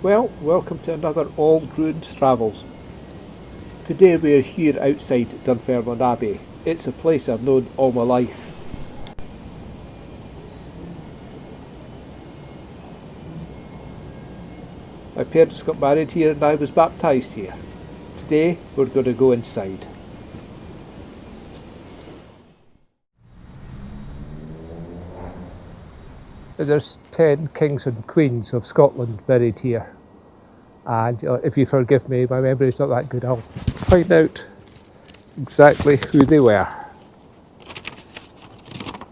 Well, welcome to another Old Ruins Travels. Today we are here outside Dunfermline Abbey. It's a place I've known all my life. My parents got married here and I was baptised here. Today we're going to go inside. There's 10 kings and queens of Scotland buried here. And if you forgive me, my memory's not that good, I'll find out exactly who they were.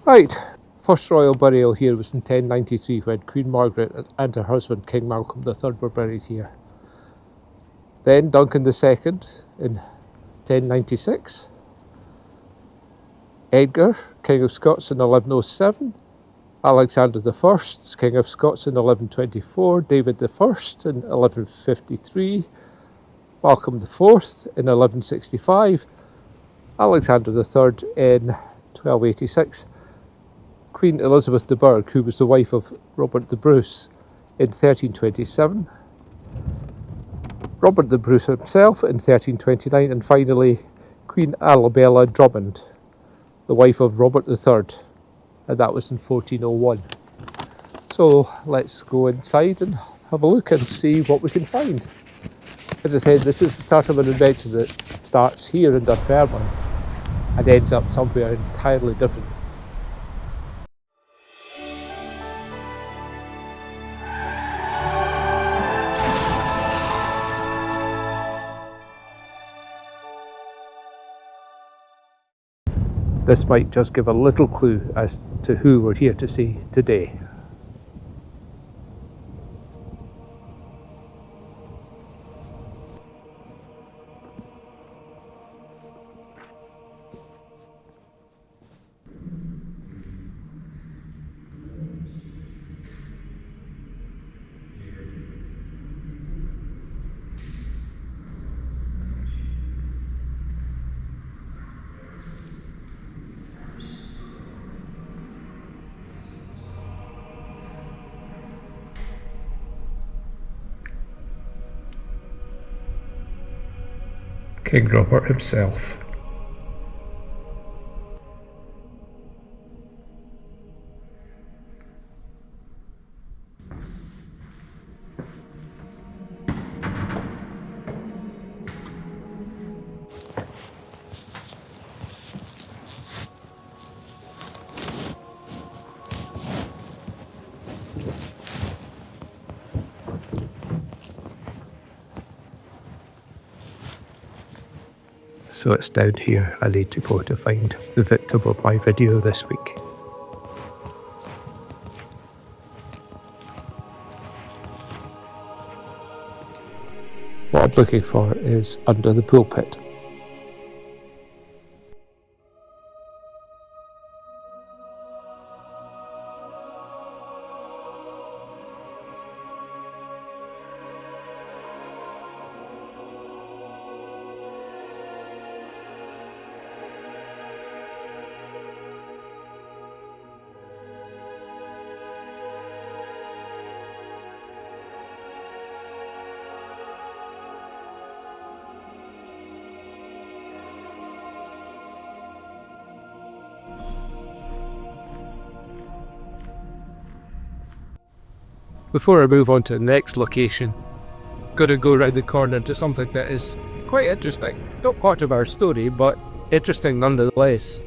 Right, first royal burial here was in 1093 when Queen Margaret and her husband King Malcolm III were buried here. Then Duncan II in 1096. Edgar, King of Scots in 1107. Alexander I, King of Scots in 1124, David I in 1153, Malcolm IV in 1165, Alexander III in 1286, Queen Elizabeth de Burgh, who was the wife of Robert the Bruce, in 1327, Robert the Bruce himself in 1329, and finally Queen Arabella Drummond, the wife of Robert III. And that was in 1401. So let's go inside and have a look and see what we can find. As I said, this is the start of an adventure that starts here in Dunfermline and ends up somewhere entirely different. This might just give a little clue as to who we're here to see today. King Robert himself. So it's down here I need to go to find the victim of my video this week. What I'm looking for is under the pulpit. Before I move on to the next location, I'm going to go around the corner to something that is quite interesting. Not part of our story, but interesting nonetheless.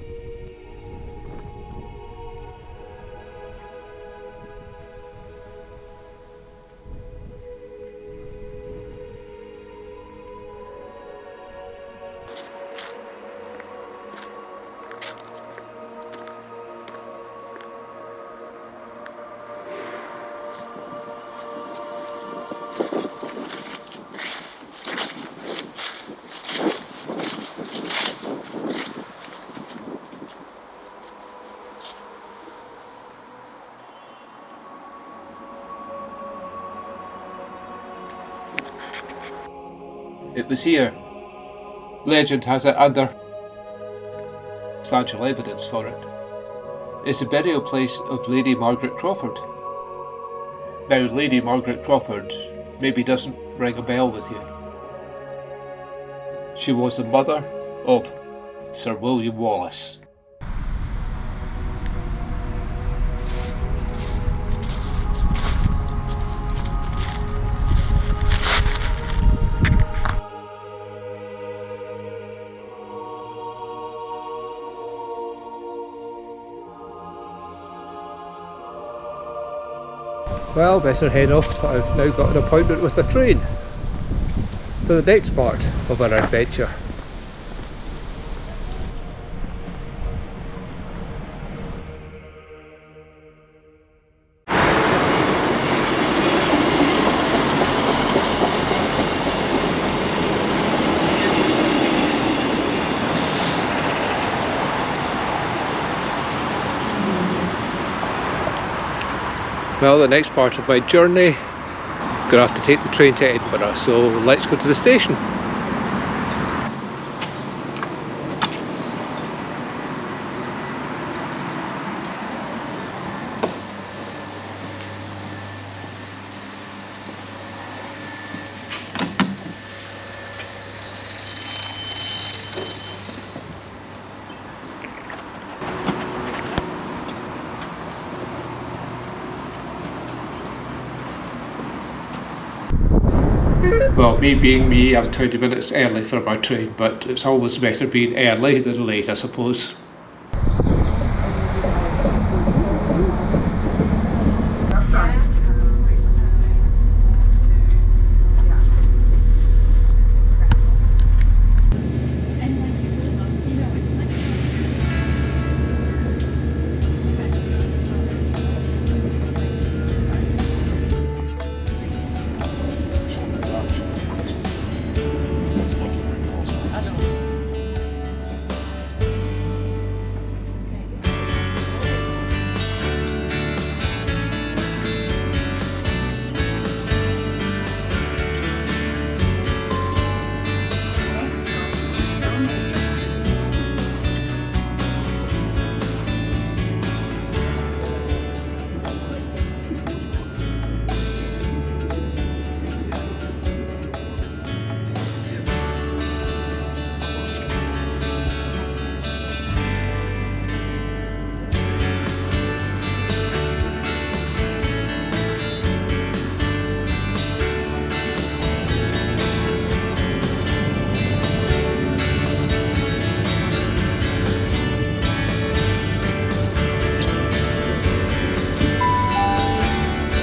It was here. Legend has it, and there's substantial evidence for it. It's the burial place of Lady Margaret Crawford. Now, Lady Margaret Crawford maybe doesn't ring a bell with you. She was the mother of Sir William Wallace. Well, better head off. I've now got an appointment with the train for the next part of our adventure. Well, the next part of my journey, I'm going to have to take the train to Edinburgh, so let's go to the station. Well, me being me, I'm 20 minutes early for my train, but it's always better being early than late, I suppose.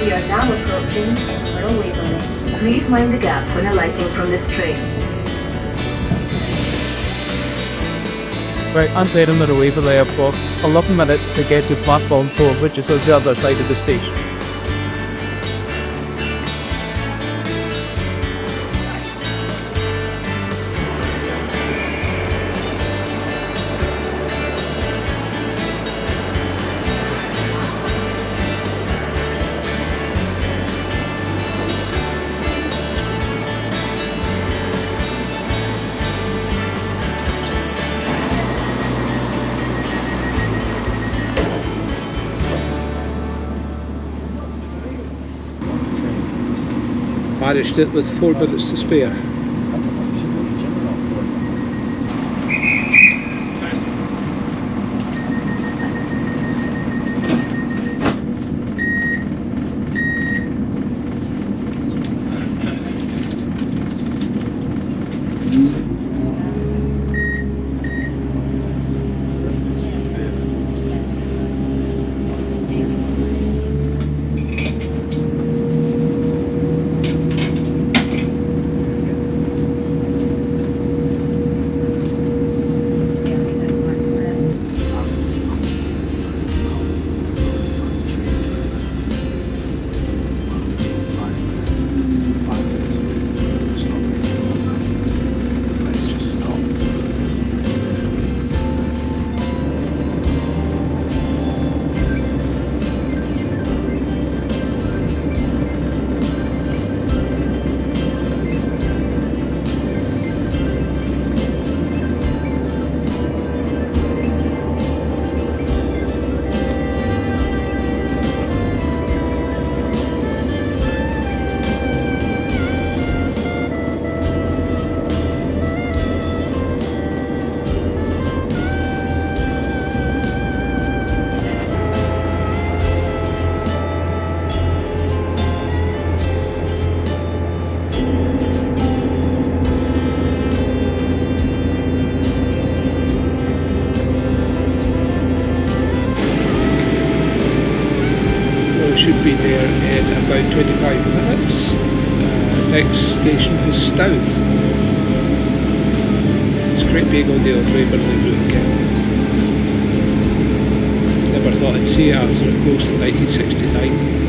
We are now approaching Little Waverley. Please mind the gap when alighting from this train. Right, I'm there in the Waverley. I've got 11 minutes to get to platform 4, which is on the other side of the station. Managed it with 4 minutes to spare. should be there in about 25 minutes. Next station is Stow. It's great being on the old Waverley route again. Never thought I'd see it after it closed in 1969.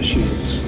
Shields.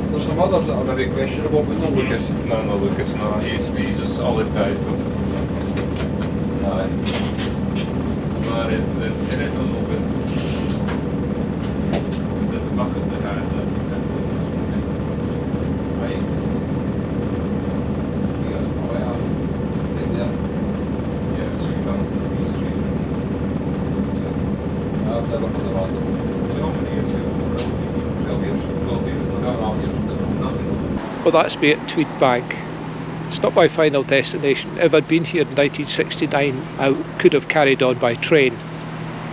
There's some others that are very questionable, but no Lucas. No Lucas, no. He's a solid guy, so. But it's a little bit. The back of the hand. Right. You got a right there. Yeah, so you come to the B Street. I've never heard of that. So how many years ago? 12 years. 12 years. Nothing. Well, that's me at Tweed Bank. It's not my final destination. If I'd been here in 1969, I could have carried on by train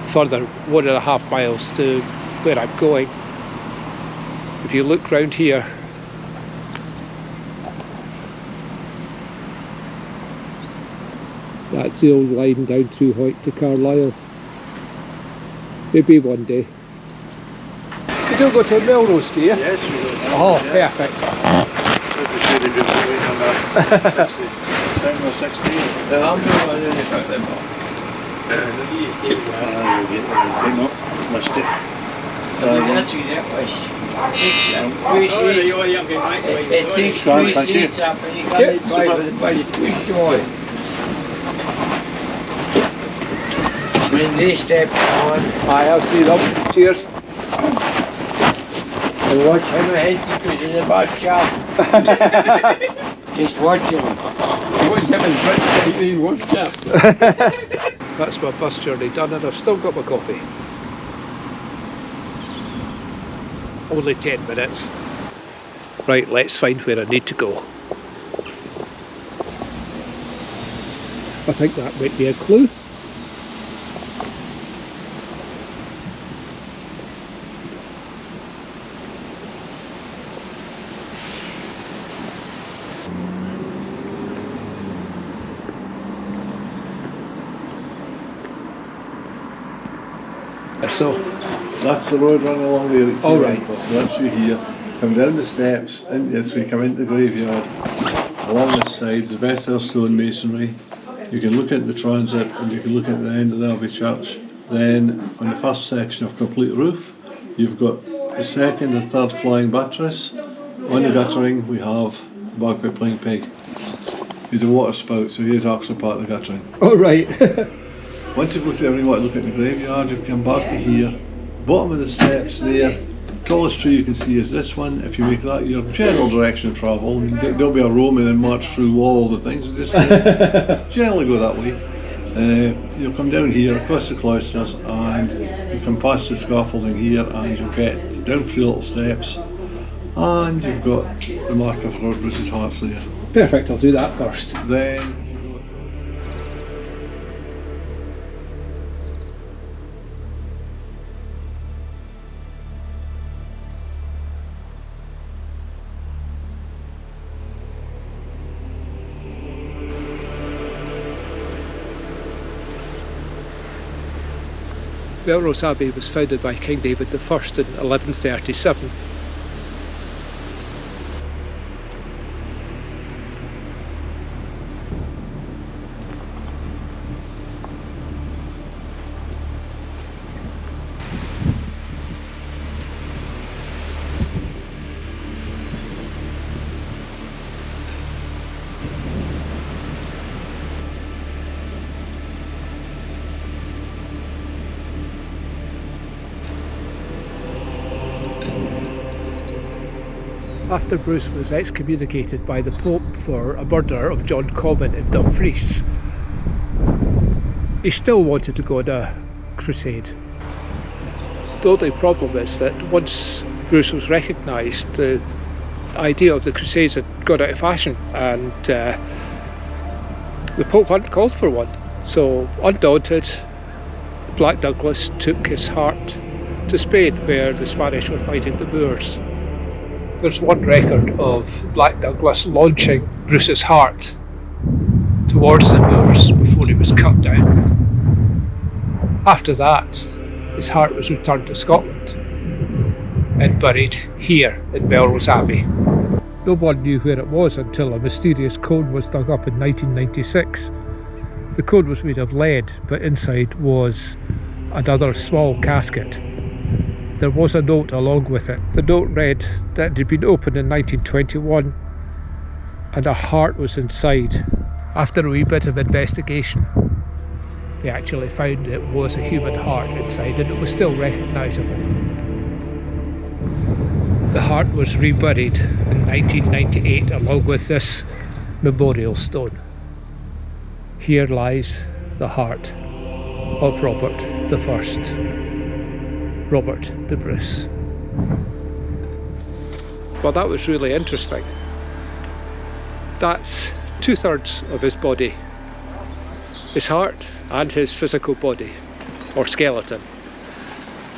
further 1.5 miles to where I'm going. If you look round here, that's the old line down through Hoyt to Carlisle. Maybe one day. You do go to Melrose, do you? Yes, we do. Oh, perfect. When they step on, Aye, I'll see them. Cheers. and watch him ahead because he's a bad chap. Just watching him. That's my bus journey done, and I've still got my coffee. Only 10 minutes. Right, let's find where I need to go. I think that might be a clue. So, That's the road running along there. All right. So that's you here. Come down the steps, in this we come into the graveyard. Along this side, the Bethel stone masonry. You can look at the transit and you can look at the end of the Abbey Church. Then on the first section of complete roof, you've got the second and third flying buttress. On the guttering we have Bagpipe Playing Pig. He's a water spout, so he is actually part of the guttering. all right. Once you've looked at everything, you want to look at the graveyard, you come back to here. Bottom of the steps there, tallest tree you can see is this one. If you make that your general direction of travel, there'll be a Roman and march through walls and things. Just generally go that way. You'll come down here, across the cloisters, and you come past the scaffolding here, and you'll get down 3 little steps, and you've got the marker for Lord Bruce's Hearts there. Perfect, I'll do that first. Then Melrose Abbey was founded by King David I in 1137. After Bruce was excommunicated by the Pope for a murder of John Comyn in Dumfries, he still wanted to go on a crusade. The only problem is that once Bruce was recognised, the idea of the Crusades had gone out of fashion, and the Pope hadn't called for one. So, undaunted, Black Douglas took his heart to Spain, where the Spanish were fighting the Moors. There's one record of Black Douglas launching Bruce's heart towards the Moors before he was cut down. After that, his heart was returned to Scotland and buried here in Melrose Abbey. No one knew where it was until a mysterious cone was dug up in 1996. The cone was made of lead, but inside was another small casket. There was a note along with it. The note read that it had been opened in 1921 and a heart was inside. After a wee bit of investigation, they actually found it was a human heart inside, and it was still recognisable. The heart was reburied in 1998 along with this memorial stone. Here lies the heart of Robert I. Robert the Bruce. Well, that was really interesting. That's 2/3 of his body, his heart and his physical body, or skeleton.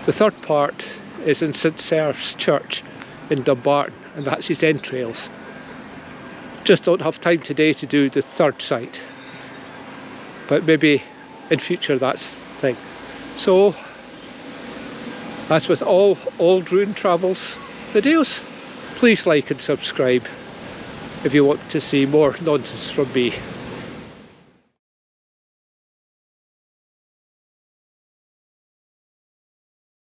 The third part is in St Serph's Church in Dumbarton, and that's his entrails. Just don't have time today to do the third site, but maybe in future that's the thing. So, as with all Old Ruin Travels videos, please like and subscribe if you want to see more nonsense from me.